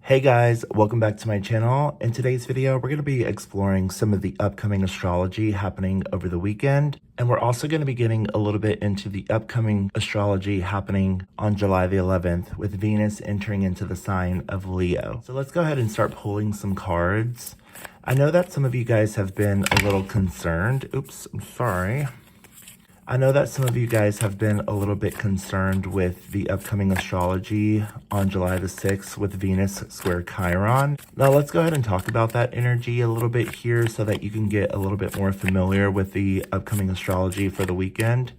Hey guys, welcome back to my channel. In today's video, we're going to be exploring some of the upcoming astrology happening over the weekend. And we're also going to be getting a little bit into the upcoming astrology happening on July the 11th with Venus entering into the sign of Leo. So let's go ahead and start pulling some cards. I know that some of you guys have been a little concerned. Oops, I'm sorry. I know that some of you guys have been a little bit concerned with the upcoming astrology on July the 6th with Venus Square Chiron. Now let's go ahead and talk about that energy a little bit here so that you can get a little bit more familiar with the upcoming astrology for the weekend.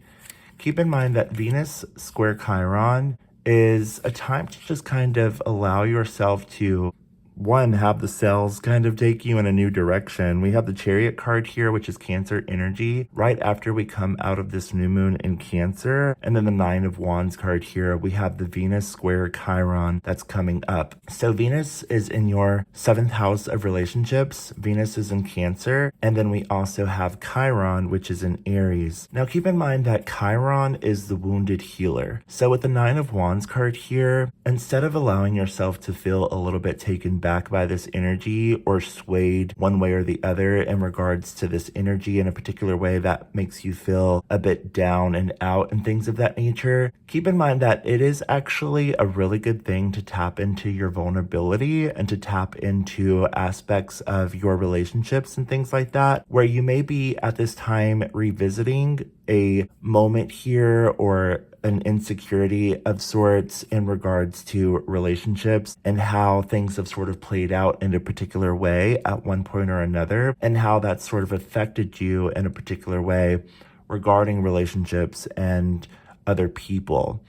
Keep in mind that Venus Square Chiron is a time to just kind of allow yourself to have the cells kind of take you in a new direction. We have the Chariot card here, which is Cancer energy, right after we come out of this new moon in Cancer. And then the Nine of Wands card here, we have the Venus Square Chiron that's coming up. So Venus is in your 7th house of relationships. Venus is in Cancer. And then we also have Chiron, which is in Aries. Now keep in mind that Chiron is the wounded healer. So with the Nine of Wands card here, instead of allowing yourself to feel a little bit taken back by this energy or swayed one way or the other in regards to this energy in a particular way that makes you feel a bit down and out and things of that nature, keep in mind that it is actually a really good thing to tap into your vulnerability and to tap into aspects of your relationships and things like that, where you may be at this time revisiting a moment here or an insecurity of sorts in regards to relationships and how things have sort of played out in a particular way at one point or another, and how that sort of affected you in a particular way regarding relationships and other people.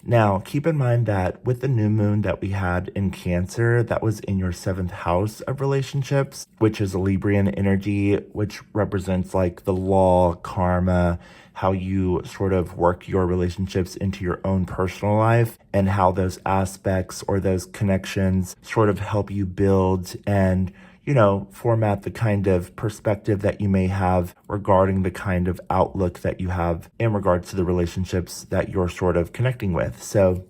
Now, keep in mind that with the new moon that we had in Cancer, that was in your 7th house of relationships, which is a Librian energy, which represents like the law, karma, how you sort of work your relationships into your own personal life, and how those aspects or those connections sort of help you build and format the kind of perspective that you may have regarding the kind of outlook that you have in regards to the relationships that you're sort of connecting with. So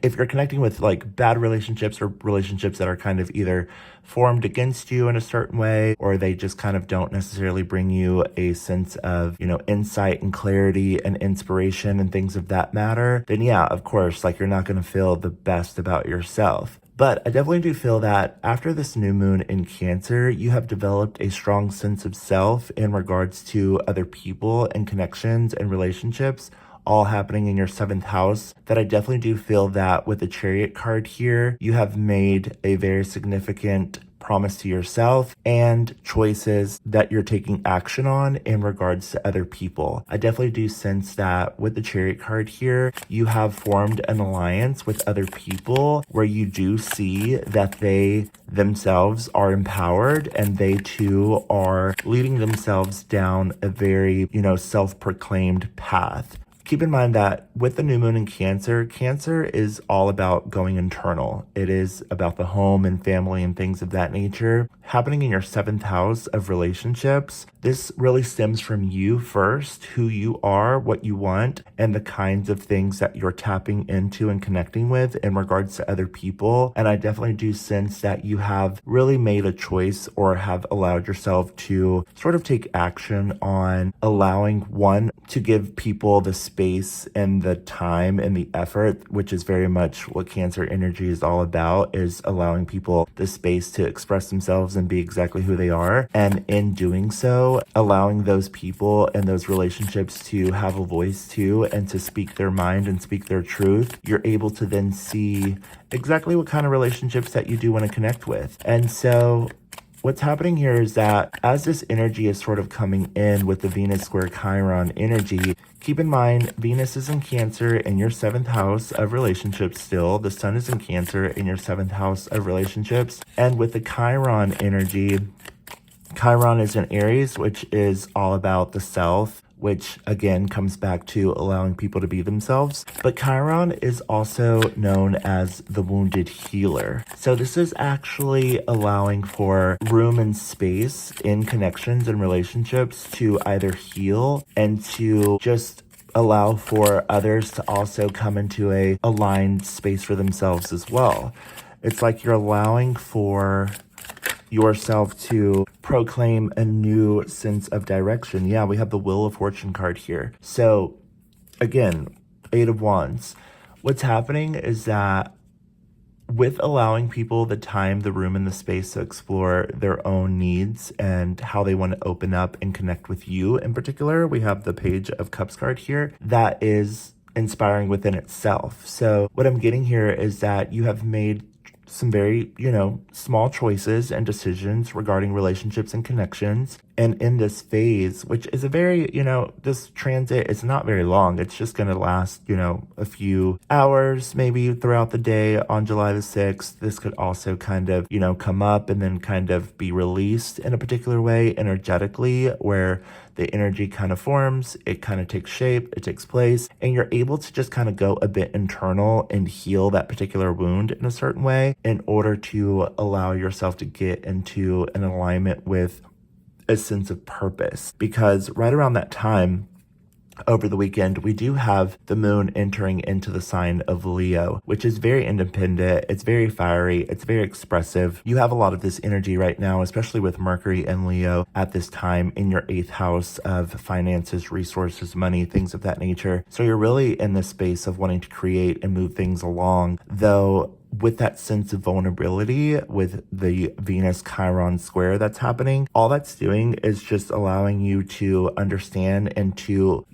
if you're connecting with like bad relationships or relationships that are kind of either formed against you in a certain way, or they just kind of don't necessarily bring you a sense of, insight and clarity and inspiration and things of that matter, then yeah, of course, like you're not going to feel the best about yourself. But I definitely do feel that after this new moon in Cancer, you have developed a strong sense of self in regards to other people and connections and relationships, all happening in your 7th house, that I definitely do feel that with the Chariot card here, you have made a very significant promise to yourself and choices that you're taking action on in regards to other people. I definitely do sense that with the Chariot card here, you have formed an alliance with other people where you do see that they themselves are empowered and they too are leading themselves down a very, self-proclaimed path. Keep in mind that with the new moon in Cancer, Cancer is all about going internal. It is about the home and family and things of that nature. Happening in your 7th house of relationships, this really stems from you first, who you are, what you want, and the kinds of things that you're tapping into and connecting with in regards to other people. And I definitely do sense that you have really made a choice or have allowed yourself to sort of take action on allowing one to give people the space and the time and the effort, which is very much what Cancer energy is all about, is allowing people the space to express themselves and be exactly who they are. And in doing so, allowing those people and those relationships to have a voice too and to speak their mind and speak their truth, you're able to then see exactly what kind of relationships that you do want to connect with. And so what's happening here is that as this energy is sort of coming in with the Venus Square Chiron energy, keep in mind, Venus is in Cancer in your 7th house of relationships still. The Sun is in Cancer in your 7th house of relationships. And with the Chiron energy, Chiron is in Aries, which is all about the self, which again comes back to allowing people to be themselves. But Chiron is also known as the wounded healer. So this is actually allowing for room and space in connections and relationships to either heal and to just allow for others to also come into a aligned space for themselves as well. It's like you're allowing for yourself to proclaim a new sense of direction. Yeah, we have the Wheel of Fortune card here. So again, Eight of Wands. What's happening is that with allowing people the time, the room, and the space to explore their own needs and how they want to open up and connect with you in particular, we have the Page of Cups card here. That is inspiring within itself. So what I'm getting here is that you have made some very, small choices and decisions regarding relationships and connections. And in this phase, which is a very, this transit is not very long. It's just going to last, a few hours, maybe throughout the day on July the 6th. This could also kind of, come up and then kind of be released in a particular way energetically, where the energy kind of forms, it kind of takes shape, it takes place, and you're able to just kind of go a bit internal and heal that particular wound in a certain way in order to allow yourself to get into an alignment with a sense of purpose. Because right around that time, over the weekend, we do have the moon entering into the sign of Leo, which is very independent. It's very fiery. It's very expressive. You have a lot of this energy right now, especially with Mercury and Leo at this time in your 8th house of finances, resources, money, things of that nature. So you're really in this space of wanting to create and move things along, though with that sense of vulnerability with the Venus Chiron square that's happening. All that's doing is just allowing you to understand and to,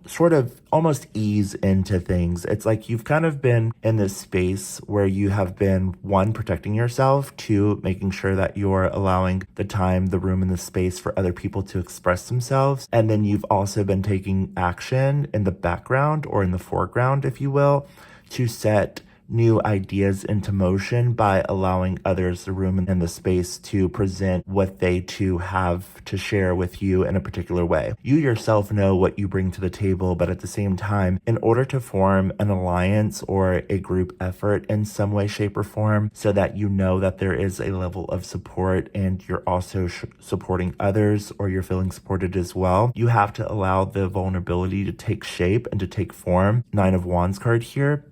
sort of almost ease into things. It's like you've kind of been in this space where you have been, one, protecting yourself, two, making sure that you're allowing the time, the room, and the space for other people to express themselves. And then you've also been taking action in the background or in the foreground, if you will, to set new ideas into motion by allowing others the room and the space to present what they too have to share with you in a particular way. You yourself know what you bring to the table, but at the same time, in order to form an alliance or a group effort in some way, shape, or form, so that you know that there is a level of support and you're also supporting others, or you're feeling supported as well, you have to allow the vulnerability to take shape and to take form. Nine of Wands card here,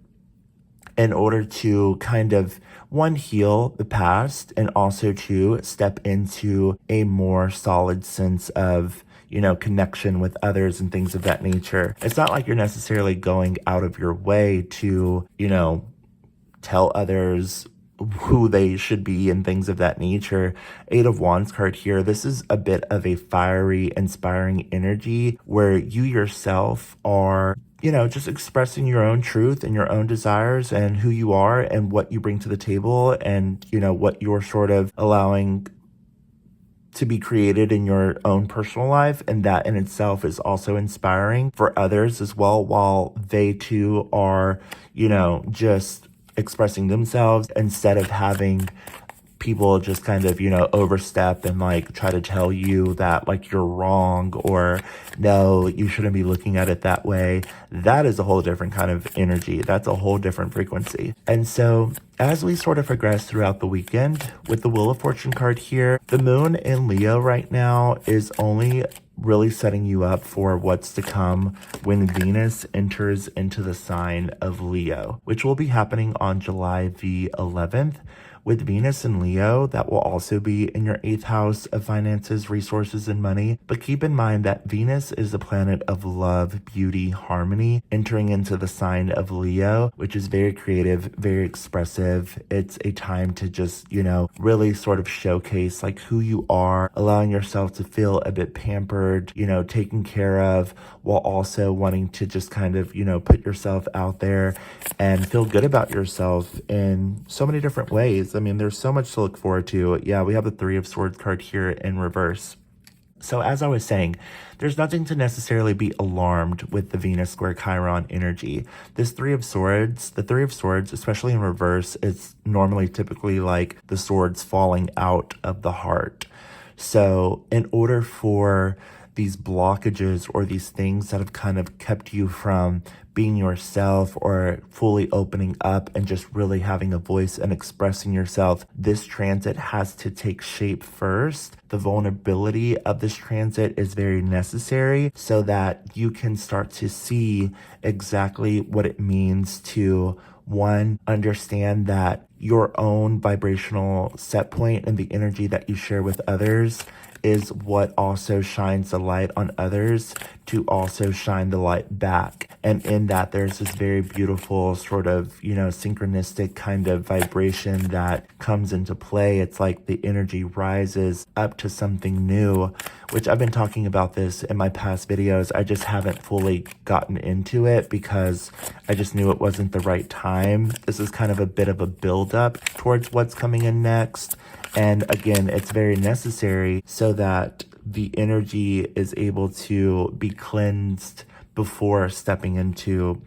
in order to kind of, one, heal the past, and also to step into a more solid sense of, connection with others and things of that nature. It's not like you're necessarily going out of your way to, tell others who they should be and things of that nature. Eight of Wands card here. This is a bit of a fiery, inspiring energy where you yourself are, just expressing your own truth and your own desires and who you are and what you bring to the table and, what you're sort of allowing to be created in your own personal life. And that in itself is also inspiring for others as well, while they too are, just expressing themselves instead of having people just kind of, overstep and like try to tell you that like you're wrong or no, you shouldn't be looking at it that way. That is a whole different kind of energy. That's a whole different frequency. And so as we sort of progress throughout the weekend with the Wheel of Fortune card here, the moon in Leo right now is only really setting you up for what's to come when Venus enters into the sign of Leo, which will be happening on July the 11th. With Venus in Leo, that will also be in your 8th house of finances, resources, and money. But keep in mind that Venus is the planet of love, beauty, harmony, entering into the sign of Leo, which is very creative, very expressive. It's a time to just, really sort of showcase like who you are, allowing yourself to feel a bit pampered, taken care of, while also wanting to just kind of, put yourself out there and feel good about yourself in so many different ways. I mean, there's so much to look forward to. Yeah, we have the Three of Swords card here in reverse. So as I was saying, there's nothing to necessarily be alarmed with the Venus Square Chiron energy. This the Three of Swords, especially in reverse, is normally typically like the swords falling out of the heart. So in order for these blockages or these things that have kind of kept you from being yourself or fully opening up and just really having a voice and expressing yourself, this transit has to take shape first. The vulnerability of this transit is very necessary so that you can start to see exactly what it means to, One, understand that your own vibrational set point and the energy that you share with others is what also shines the light on others to also shine the light back. And in that, there's this very beautiful sort of, synchronistic kind of vibration that comes into play. It's like the energy rises up to something new, which I've been talking about this in my past videos. I just haven't fully gotten into it because I just knew it wasn't the right time. This is kind of a bit of a buildup towards what's coming in next. And again, it's very necessary so that the energy is able to be cleansed before stepping into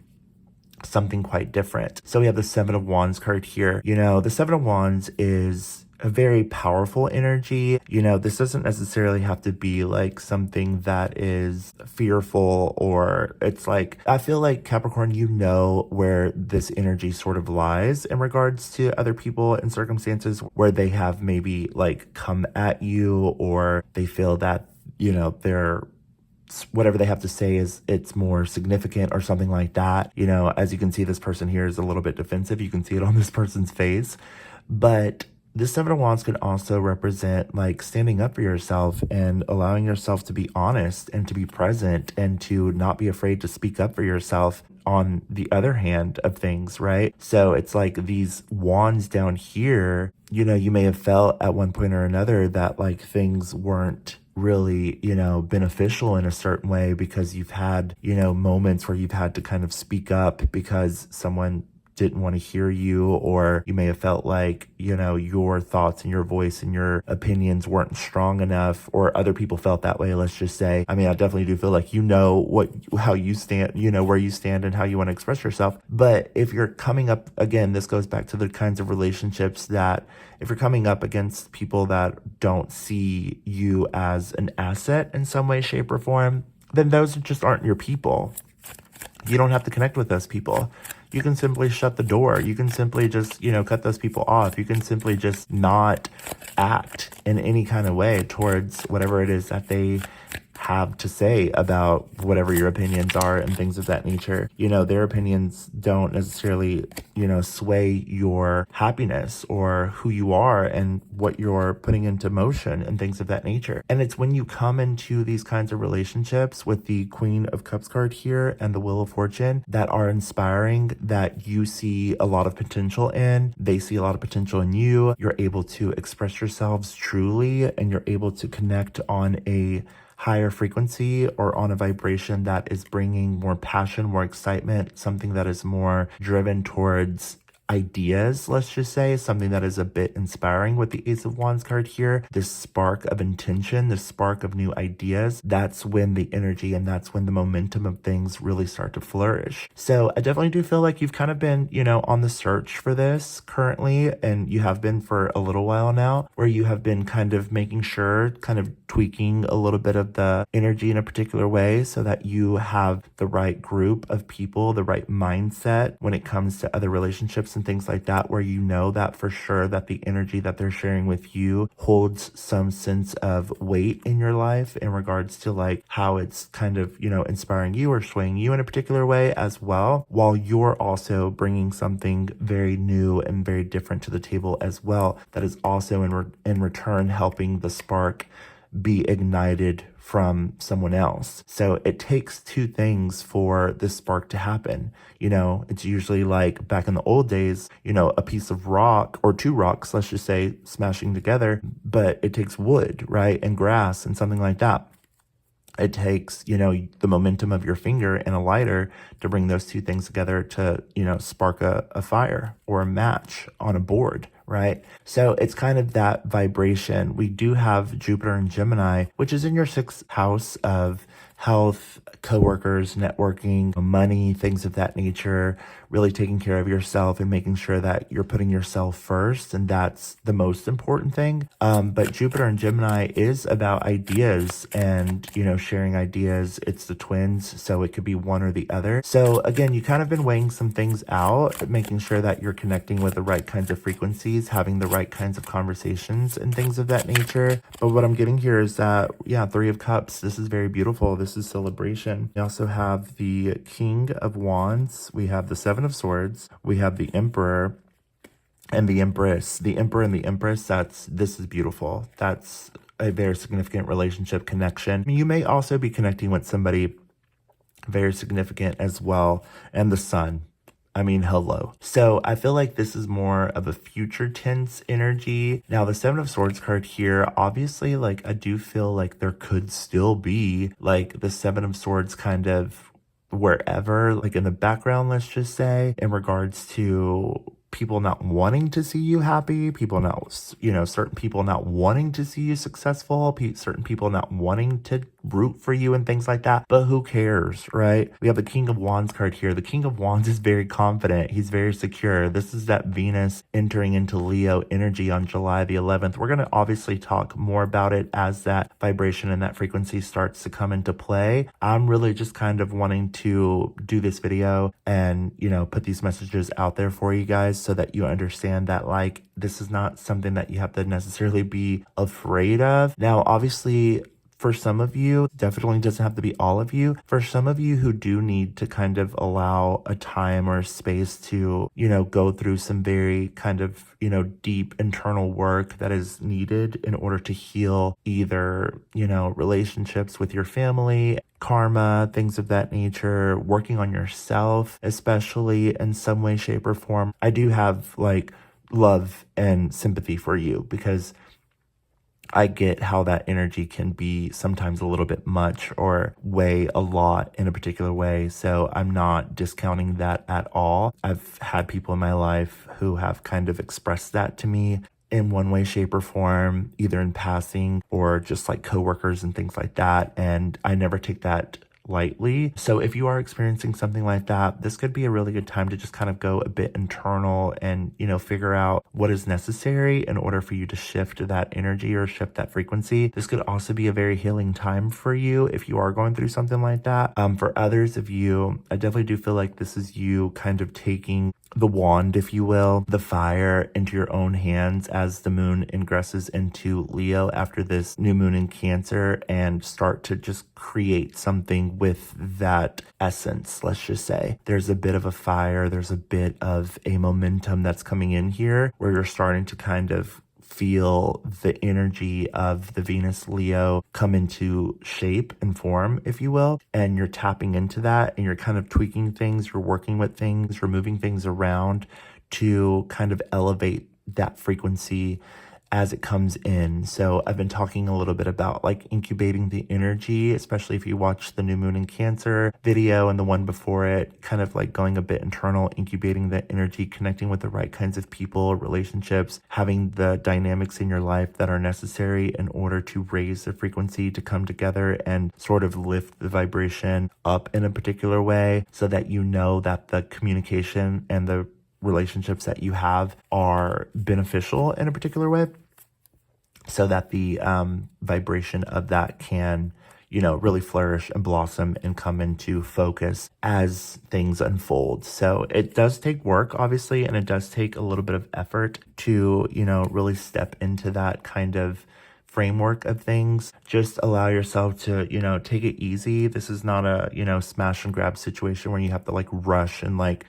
something quite different. So we have the Seven of Wands card here. The Seven of Wands is a very powerful energy. This doesn't necessarily have to be like something that is fearful, or it's like, I feel like Capricorn, where this energy sort of lies in regards to other people and circumstances where they have maybe like come at you, or they feel that, they're whatever they have to say it's more significant or something like that. As you can see, this person here is a little bit defensive. You can see it on this person's face. But this Seven of Wands can also represent like standing up for yourself and allowing yourself to be honest and to be present and to not be afraid to speak up for yourself on the other hand of things, right? So it's like these wands down here, you may have felt at one point or another that like things weren't really, beneficial in a certain way because you've had, moments where you've had to kind of speak up because someone didn't want to hear you, or you may have felt like, your thoughts and your voice and your opinions weren't strong enough, or other people felt that way, let's just say. I mean, I definitely do feel like how you stand, where you stand and how you want to express yourself. But if you're coming up, again, this goes back to the kinds of relationships that if you're coming up against people that don't see you as an asset in some way, shape, or form, then those just aren't your people. You don't have to connect with those people. You can simply shut the door. You can simply just, cut those people off. You can simply just not act in any kind of way towards whatever it is that they have to say about whatever your opinions are and things of that nature. Their opinions don't necessarily, sway your happiness or who you are and what you're putting into motion and things of that nature. And it's when you come into these kinds of relationships with the Queen of Cups card here and the Wheel of Fortune that are inspiring, that you see a lot of potential in, they see a lot of potential in you. You're able to express yourselves truly, and you're able to connect on a higher frequency or on a vibration that is bringing more passion, more excitement, something that is more driven towards ideas, let's just say, something that is a bit inspiring with the Ace of Wands card here. This spark of intention, this spark of new ideas, that's when the energy and that's when the momentum of things really start to flourish. So I definitely do feel like you've kind of been, on the search for this currently, and you have been for a little while now, where you have been kind of making sure, kind of tweaking a little bit of the energy in a particular way so that you have the right group of people, the right mindset when it comes to other relationships and things like that, where you know that for sure that the energy that they're sharing with you holds some sense of weight in your life in regards to like how it's kind of, inspiring you or swaying you in a particular way as well, while you're also bringing something very new and very different to the table as well, that is also in return helping the spark be ignited from someone else. So it takes two things for this spark to happen. It's usually like back in the old days, a piece of rock or two rocks, let's just say, smashing together, but it takes wood, right? And grass and something like that. It takes, the momentum of your finger and a lighter to bring those two things together to, spark a fire or a match on a board, right? So it's kind of that vibration. We do have Jupiter and Gemini, which is in your 6th house of health, coworkers, networking, money, things of that nature, really taking care of yourself and making sure that you're putting yourself first. And that's the most important thing. But Jupiter and Gemini is about ideas and, sharing ideas. It's the twins, so it could be one or the other. So again, you kind of been weighing some things out, making sure that you're connecting with the right kinds of frequencies, having the right kinds of conversations and things of that nature. But what I'm getting here is that, 3 of Cups, this is very beautiful. This is celebration. We also have the King of Wands. We have the 7 Seven of Swords, we have the Emperor, and the Empress. The Emperor and the Empress, this is beautiful. That's a very significant relationship connection. You may also be connecting with somebody very significant as well. And the Sun. I mean, hello. So I feel like this is more of a future tense energy. Now, the Seven of Swords card here, obviously, like, I do feel like there could still be, like, the Seven of Swords kind of wherever, like in the background, let's just say, in regards to people not wanting to see you happy, people not, certain people not wanting to see you successful, certain people not wanting to root for you and things like that. But who cares, right? We have the King of Wands card here. The King of Wands is very confident. He's very secure. This is that Venus entering into Leo energy on July the 11th. We're going to obviously talk more about it as that vibration and that frequency starts to come into play. I'm really just kind of wanting to do this video and, put these messages out there for you guys so that you understand that, like, this is not something that you have to necessarily be afraid of. Now, obviously, for some of you, definitely doesn't have to be all of you. For some of you who do need to kind of allow a time or space to, go through some very kind of, deep internal work that is needed in order to heal either, relationships with your family, karma, things of that nature, working on yourself, especially in some way, shape, or form. I do have like love and sympathy for you because I get how that energy can be sometimes a little bit much or weigh a lot in a particular way. So I'm not discounting that at all. I've had people in my life who have kind of expressed that to me in one way, shape, or form, either in passing or just like coworkers and things like that. And I never take that lightly. So if you are experiencing something like that, this could be a really good time to just kind of go a bit internal and, figure out what is necessary in order for you to shift that energy or shift that frequency. This could also be a very healing time for you if you are going through something like that. For others of you, I definitely do feel like this is you kind of taking the wand, if you will, the fire into your own hands as the moon ingresses into Leo after this new moon in Cancer and start to just create something with that essence. Let's just say there's a bit of a fire, there's a bit of a momentum that's coming in here where you're starting to kind of feel the energy of the Venus Leo come into shape and form, if you will, and you're tapping into that and you're kind of tweaking things, you're working with things, you're moving things around to kind of elevate that frequency as it comes in. So I've been talking a little bit about like incubating the energy, especially if you watch the new moon in Cancer video and the one before it, kind of like going a bit internal, incubating the energy, connecting with the right kinds of people, relationships, having the dynamics in your life that are necessary in order to raise the frequency to come together and sort of lift the vibration up in a particular way so that you know that the communication and the relationships that you have are beneficial in a particular way, so that the vibration of that can, really flourish and blossom and come into focus as things unfold. So it does take work, obviously, and it does take a little bit of effort to, really step into that kind of framework of things. Just allow yourself to, take it easy. This is not a, smash and grab situation where you have to like rush and like,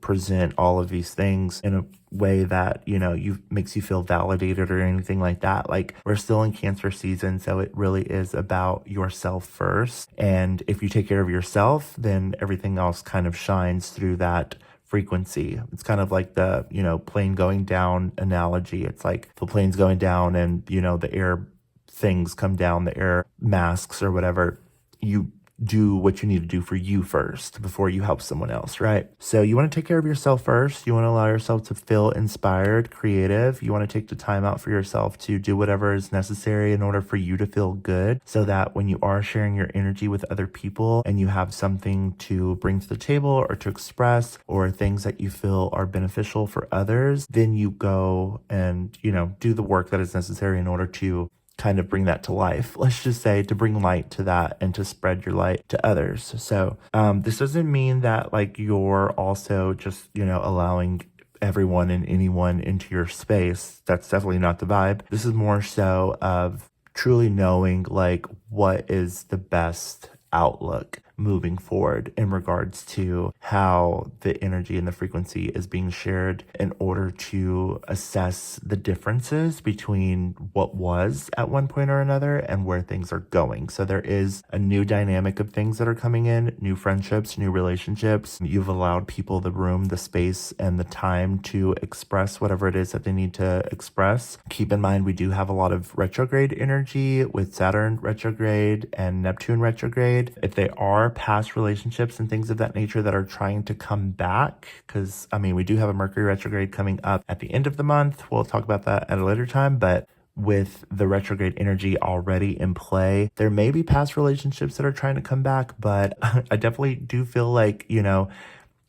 present all of these things in a way that, you makes you feel validated or anything like that. Like, we're still in Cancer season, so it really is about yourself first. And if you take care of yourself, then everything else kind of shines through that frequency. It's kind of like the, plane going down analogy. It's like the plane's going down and, the air things come down, the air masks or whatever. You do what you need to do for you first before you help someone else, right? So you want to take care of yourself first. You want to allow yourself to feel inspired, creative. You want to take the time out for yourself to do whatever is necessary in order for you to feel good, so that when you are sharing your energy with other people and you have something to bring to the table or to express or things that you feel are beneficial for others, then you go and, do the work that is necessary in order to kind of bring that to life. Let's just say to bring light to that and to spread your light to others. So this doesn't mean that like you're also just, allowing everyone and anyone into your space. That's definitely not the vibe. This is more so of truly knowing like what is the best outlook moving forward in regards to how the energy and the frequency is being shared in order to assess the differences between what was at one point or another and where things are going. So there is a new dynamic of things that are coming in, new friendships, new relationships. You've allowed people the room, the space, and the time to express whatever it is that they need to express. Keep in mind, we do have a lot of retrograde energy with Saturn retrograde and Neptune retrograde. If they are past relationships and things of that nature that are trying to come back, because I mean, we do have a Mercury retrograde coming up at the end of the month. We'll talk about that at a later time, but with the retrograde energy already in play, there may be past relationships that are trying to come back, but I definitely do feel like, you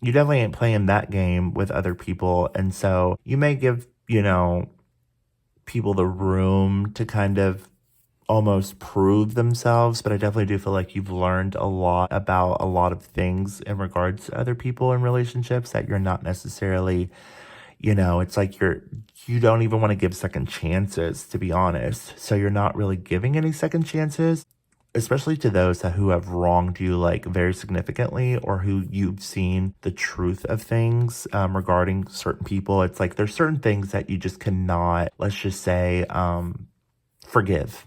definitely ain't playing that game with other people. And so you may give, people the room to kind of almost prove themselves, but I definitely do feel like you've learned a lot about a lot of things in regards to other people in relationships that you're not necessarily, it's like you don't even want to give second chances, to be honest. So you're not really giving any second chances, especially to those who have wronged you like very significantly, or who you've seen the truth of things regarding certain people. It's like there's certain things that you just cannot, let's just say, forgive.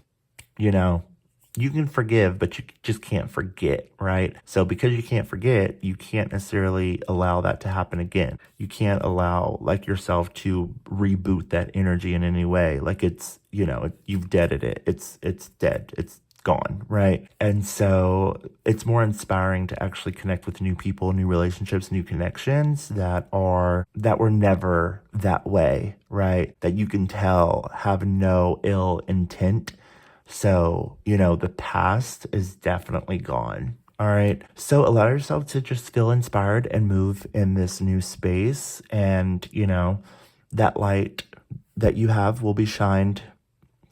You can forgive, but you just can't forget, right? So because you can't forget, you can't necessarily allow that to happen again. You can't allow like yourself to reboot that energy in any way. Like it's, you've deaded it. It's dead. It's gone, right? And so it's more inspiring to actually connect with new people, new relationships, new connections that were never that way, right? That you can tell have no ill intent. So, the past is definitely gone. All right. So allow yourself to just feel inspired and move in this new space. And, that light that you have will be shined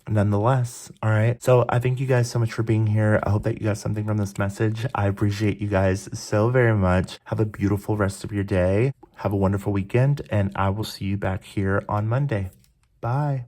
nonetheless. All right. So I thank you guys so much for being here. I hope that you got something from this message. I appreciate you guys so very much. Have a beautiful rest of your day. Have a wonderful weekend. And I will see you back here on Monday. Bye.